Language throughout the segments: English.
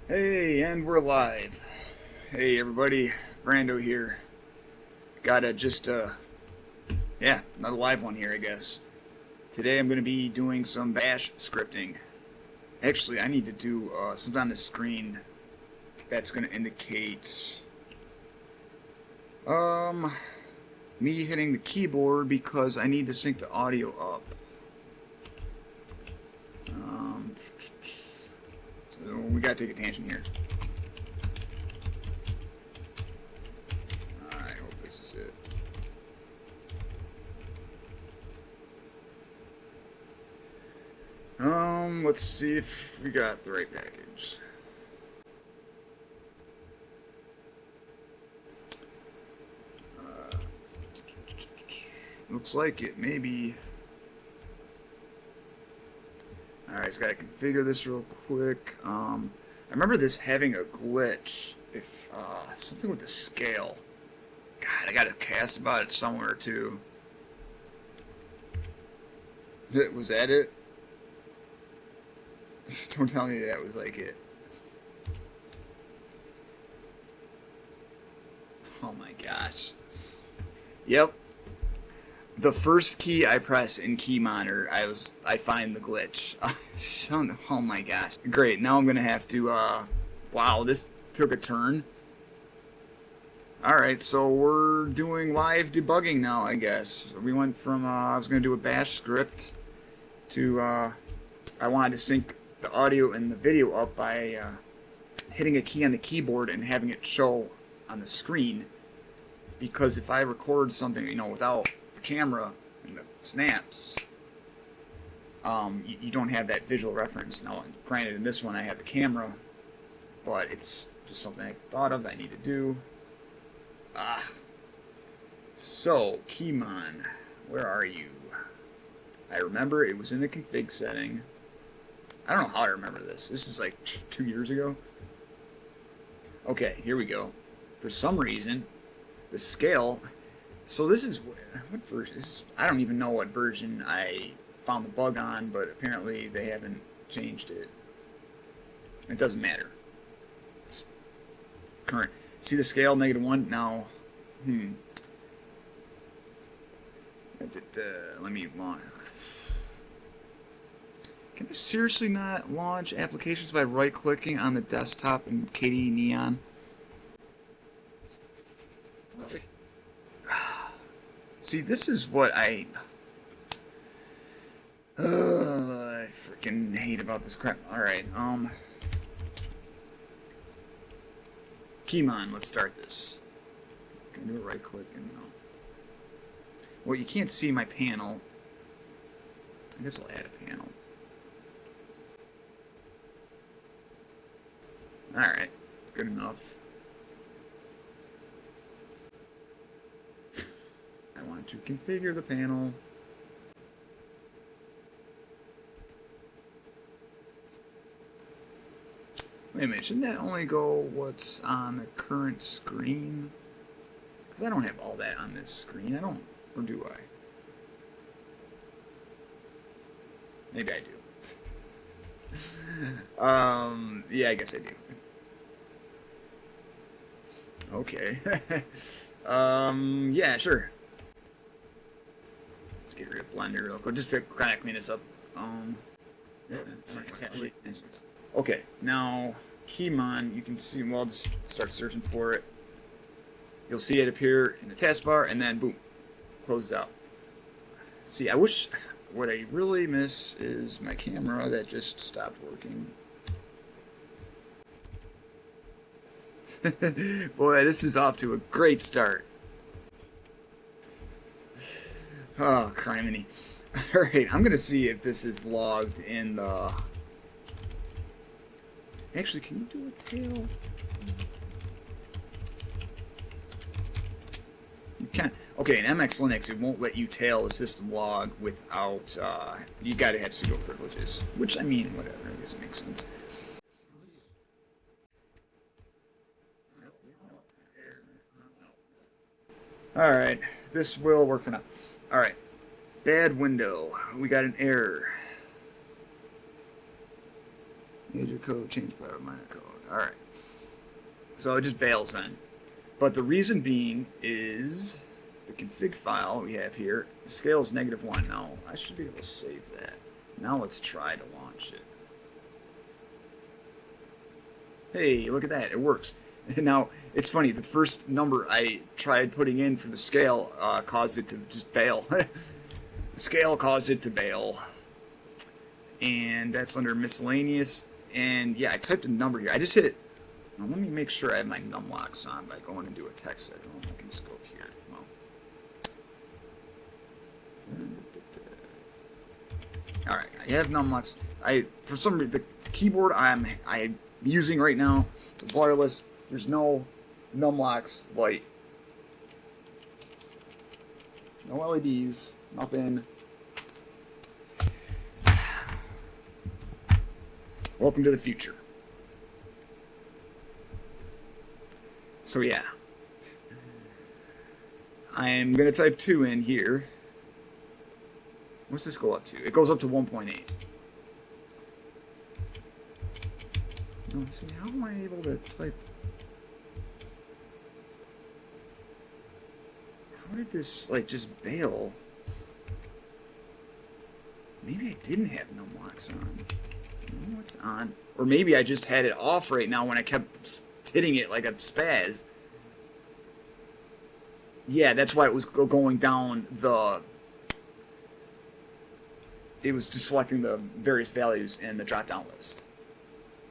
Hey, and we're live. Hey everybody, Brando here. Gotta just, yeah, another live one here, I guess. Today I'm gonna be doing some bash scripting. Actually, I need to do something on the screen that's gonna indicate, me hitting the keyboard because I need to sync the audio up. So we gotta take a tangent here. I hope this is it. Let's see if we got the right package. Looks like it, maybe. Alright, just gotta configure this real quick. I remember this having a glitch. If, something with the scale. God, I got a cast about it somewhere, too. Was that it? Don't tell me that was like it. Oh my gosh. Yep. The first key I press in Keymon, I find the glitch. Oh my gosh. Great, now I'm gonna have to, wow, this took a turn. Alright, so we're doing live debugging now, I guess. We went from, I was gonna do a bash script to, I wanted to sync the audio and the video up by, hitting a key on the keyboard and having it show on the screen. Because if I record something, without the camera and the snaps, you don't have that visual reference. Now, granted, in this one I have the camera, but it's just something I thought of that I need to do. So, Keymon, where are you? I remember it was in the config setting. I don't know how I remember this. This is like 2 years ago. Okay, here we go. For some reason, the scale. So this is what version? I don't even know what version I found the bug on, but apparently they haven't changed it. It doesn't matter. It's current. See the scale, -1 now. Let me launch. Can I seriously not launch applications by right-clicking on the desktop in KDE Neon? See, this is what I freaking hate about this crap. Alright, Keymon, let's start this. Can I do a right click and no. Well, you can't see my panel. I guess I'll add a panel. Alright, good enough. I want to configure the panel. Wait a minute, shouldn't that only go what's on the current screen? Because I don't have all that on this screen. I don't, or do I? Maybe I do. Yeah, I guess I do. Okay. Yeah, sure. Let's get rid of Blender real quick, just to kind of clean this up. Okay, now Keymon, you can see. Well, I'll just start searching for it. You'll see it appear in the taskbar, and then boom, closes out. See, I wish. What I really miss is my camera that just stopped working. Boy, this is off to a great start. Oh, criminy. Alright, I'm gonna see if this is logged in the... Actually, can you do a tail? You can. Okay, in MX Linux, it won't let you tail a system log without, you gotta have sudo privileges. Which, I mean, whatever, I guess it makes sense. Alright, this will work for now. Alright, bad window. We got an error. Major code changed by minor code. Alright. So it just bails then. But the reason being is the config file we have here, the scale is -1. Now, I should be able to save that. Now let's try to launch it. Hey, look at that. It works. Now, it's funny. The first number I tried putting in for the scale caused it to just bail. The scale caused it to bail. And that's under miscellaneous. And yeah, I typed a number here. I just hit... Now, let me make sure I have my numlocks on by going into a text editor. I can just go here. Well. Alright, I have numlocks. For some reason, the keyboard I'm using right now, it's wireless. There's no numlocks light. No LEDs, nothing. Welcome to the future. So yeah, I'm going to type 2 in here. What's this go up to? It goes up to 1.8. Oh, see, how am I able to type? How did this, like, just bail? Maybe I didn't have numlocks on. No, it's on. Or maybe I just had it off right now when I kept hitting it like a spaz. Yeah, that's why it was going down the... It was just selecting the various values in the drop-down list.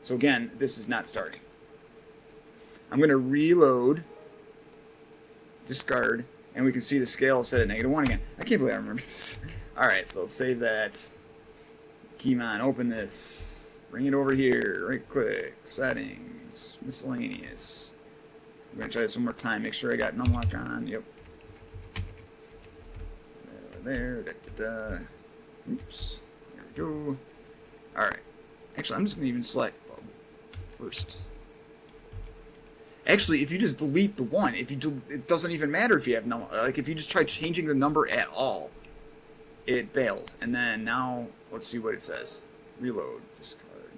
So again, this is not starting. I'm going to reload, discard, and we can see the scale set at -1 again. I can't believe I remember this. Alright, so save that. Keymon, open this. Bring it over here. Right-click, settings, miscellaneous. I'm going to try this one more time. Make sure I got numlock on. Yep. There. Da-da-da. Oops. There we go. Alright. Actually, I'm just going to even select first. Actually, if you just delete the 1, it doesn't even matter if you have no, like if you just try changing the number at all, it bails. And then now, let's see what it says. Reload, discard,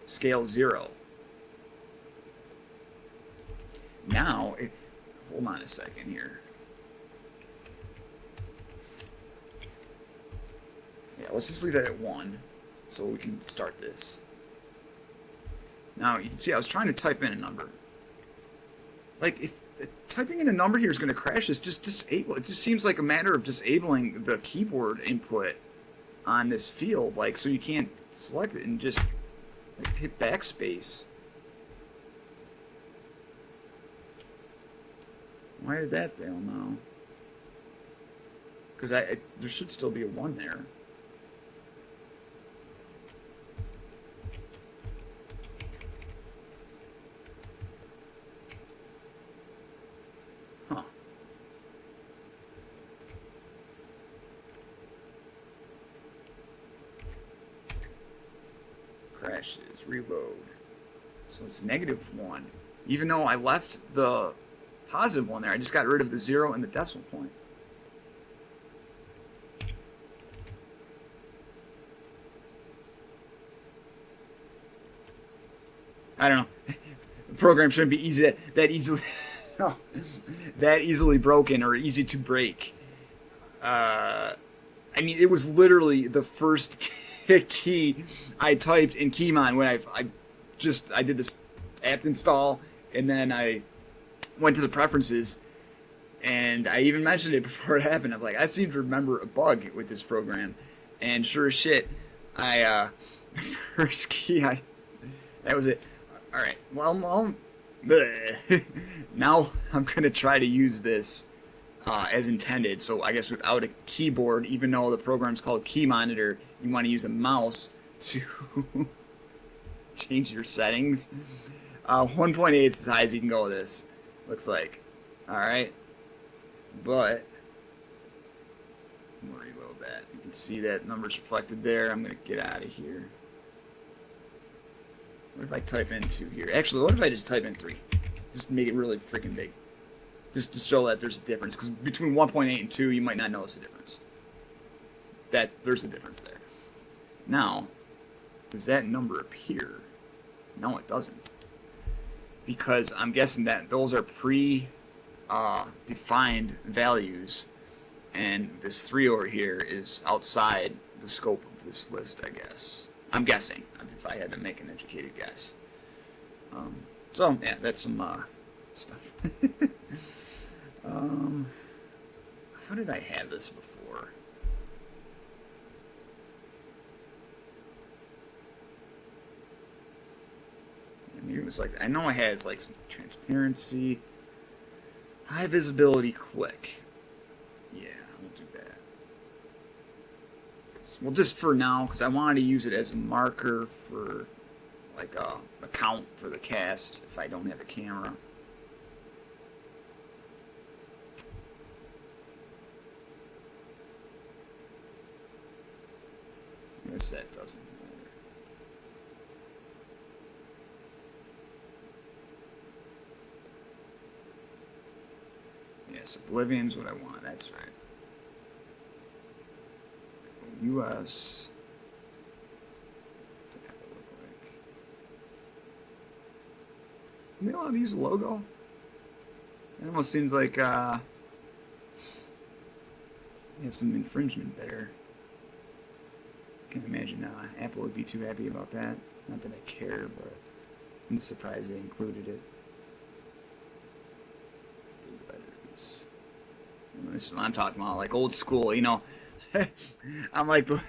scale 0. Now, hold on a second here. Yeah, let's just leave that at 1, so we can start this. Now, you can see I was trying to type in a number. Like, if typing in a number here is going to crash this, just disable. It just seems like a matter of disabling the keyboard input on this field, like, so you can't select it and just like, hit backspace. Why did that fail now? Because there should still be a 1 there. Huh. Crashes, reload. So it's -1. Even though I left the positive 1 there, I just got rid of the 0 and the decimal point. I don't know. The program shouldn't be that easily broken or easy to break. I mean, it was literally the first key I typed in Keymon when I did this apt install, and then I went to the preferences, and I even mentioned it before it happened. I'm like, I seem to remember a bug with this program, and sure as shit, the first key that was it. All right, well, now I'm gonna try to use this as intended. So I guess without a keyboard, even though the program's called Key Monitor, you want to use a mouse to change your settings. 1.8 is as high as you can go with this. Looks like. Alright. But I'm going to reload that. You can see that number's reflected there. I'm going to get out of here. What if I type in 2 here? Actually, what if I just type in 3? Just make it really freaking big. Just to show that there's a difference. Because between 1.8 and 2, you might not notice a difference. There's a difference there. Now, does that number appear? No, it doesn't. because I'm guessing that those are defined values, and this 3 over here is outside the scope of this list, I guess. I'm guessing, if I had to make an educated guess. So, yeah, that's some stuff. How did I have this before? Maybe it was like, I know I had like some transparency, high visibility click. Yeah, we'll do that. Well, just for now, because I wanted to use it as a marker for like a count for the cast if I don't have a camera. I guess that doesn't matter. Yes, Oblivion's what I want, that's right. US. What's that look like? Are they allowed to use a logo? It almost seems like you have some infringement there. Can't imagine Apple would be too happy about that. Not that I care, but I'm just surprised they included it. Letters. This is what I'm talking about, like old school, you know. I'm like the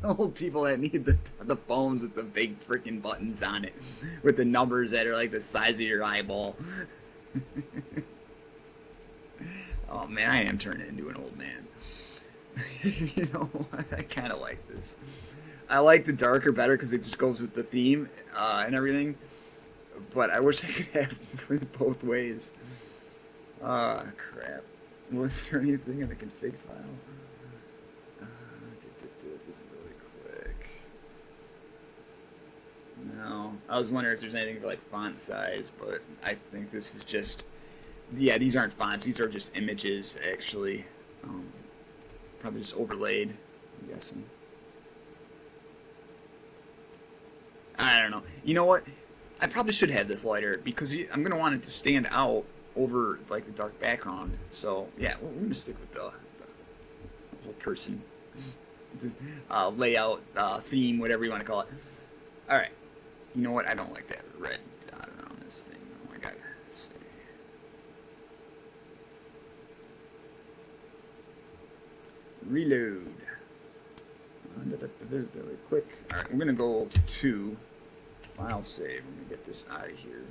old people that need the phones with the big freaking buttons on it, with the numbers that are like the size of your eyeball. Oh man, I am turning into an old man. You know, I kind of like this. I like the darker better because it just goes with the theme and everything. But I wish I could have it both ways. Crap. Well, is there anything in the config file? Visibility click. No. I was wondering if there's anything for like font size, but I think this is just... Yeah, these aren't fonts. These are just images, actually. Probably just overlaid, I'm guessing. I don't know. You know what? I probably should have this lighter because I'm going to want it to stand out over like the dark background. So, yeah, we're going to stick with the whole person layout, theme, whatever you want to call it. Alright. You know what? I don't like that red dot around this thing. Oh my god. Reload. Visibility click. Alright, we're going to go to 2. File save. Let me get this out of here.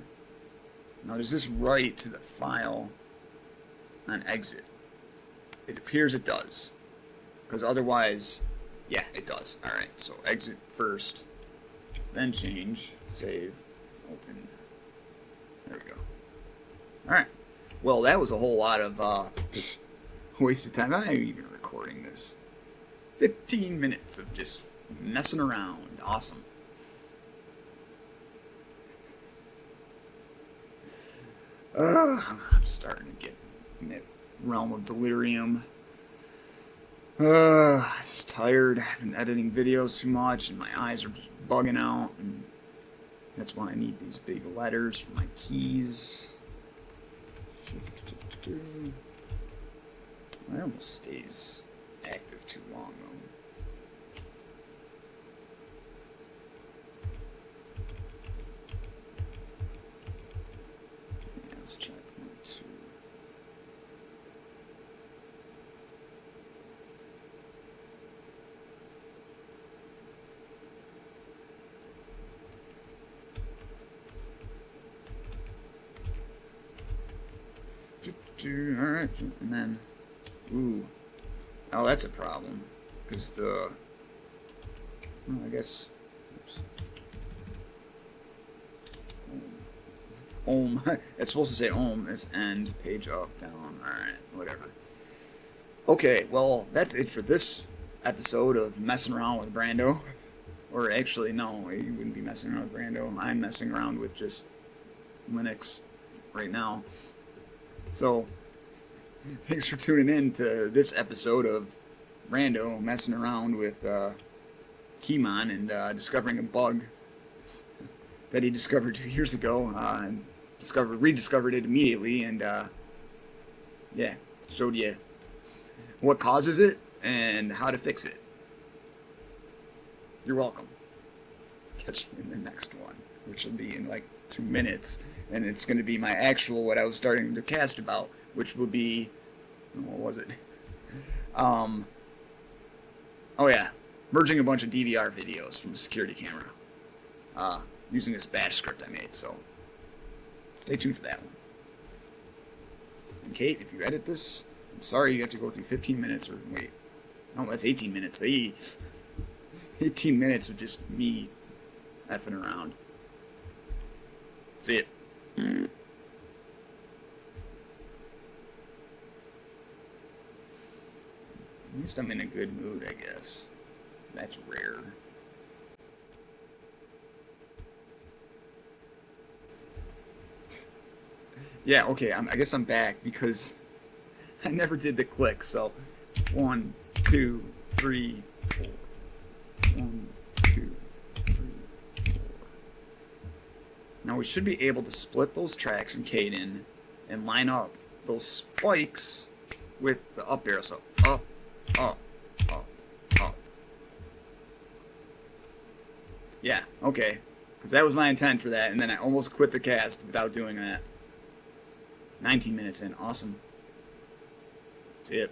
Now, does this write to the file on exit? It appears it does. Because otherwise, yeah, it does. Alright, so exit first. Then change. Save. Open. There we go. Alright. Well, that was a whole lot of waste of time. I'm not even recording this. 15 minutes of just messing around. Awesome. I'm starting to get in that realm of delirium. Just tired. I've been editing videos too much, and my eyes are just bugging out. And that's why I need these big letters for my keys. That almost stays active too long, though. Yeah, let's check 1, 2. Alright, and then, ooh, oh, that's a problem, because the, well, I guess, oops. Ohm, it's supposed to say ohm, it's end, page up, down, alright, whatever. Okay, well, that's it for this episode of Messing Around with Brando. Or actually, no, you wouldn't be messing around with Brando. I'm messing around with just Linux right now. So, thanks for tuning in to this episode of Brando messing around with Keymon and discovering a bug that he discovered 2 years ago, and rediscovered it immediately, and yeah, showed you what causes it and how to fix it. You're welcome. Catch you in the next one, which will be in like 2 minutes, and it's going to be my actual, what I was starting to cast about, which will be, what was it? Oh yeah, merging a bunch of DVR videos from a security camera, using this bash script I made, so stay tuned for that one. And Kate, if you edit this, I'm sorry you have to go through 15 minutes, or wait, no, that's 18 minutes. 18 minutes of just me effing around. See it. At least I'm in a good mood, I guess. That's rare. Yeah, okay, I guess I'm back because I never did the click, so 1, 2, 3, 4. 1, 2, 3, 4. Now we should be able to split those tracks in Kden and line up those spikes with the up arrow. So up, up, up, up. Yeah, okay. Because that was my intent for that, and then I almost quit the cast without doing that. 19 minutes in. Awesome. See it.